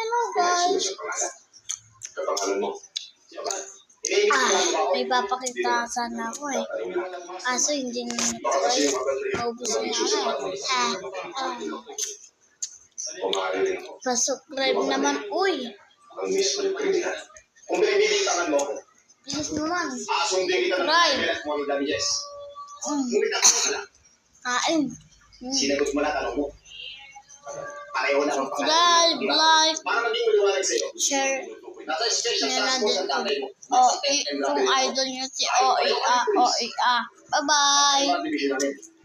Hello guys. May papakita sana ako eh. Kaso hindi na nag-try. Maubos na pa-subscribe naman. Uy! Please naman. Subscribe. Kain. Sinagot mo na tanong mo. Pareho na ang Subscribe, like, share. Nila din kung kung idol nyo si OEA. Bye-bye!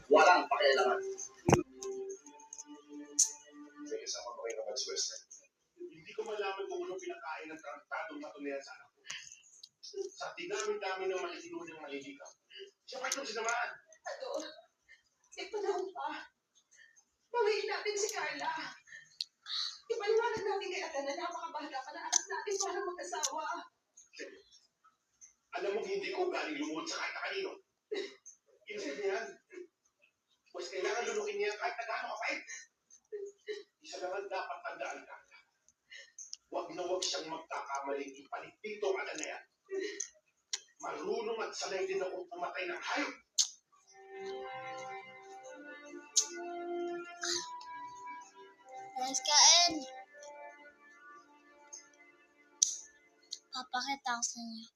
Walang pakialaman. Sige, sama ko kayo naman sa Western. Hindi ko malaman kung anong pinakain ng tarantadong matunayan sa anak ko. Sa dinami-dami ng malitinong ng maliligaw. Siya pa itong sinamaan. Ito na pa. Bawiin natin si Carla. Ipaliwanag natin kay Ate na napakabahal pa na anak natin para mag-asawa. Alam mo, hindi ko galing lumuhod sa kahit na kanino. Inasal niya yan. Pues kailangan lulukin niya kahit na gaano kapait. Isa lang ang dapat tandaan ka. Huwag na huwag siyang magkakamaling ipaligpito ang anak na yan. Marunong at sanay din akong pumatay ng hayop. Let's kain. Papakita ko sa inyo.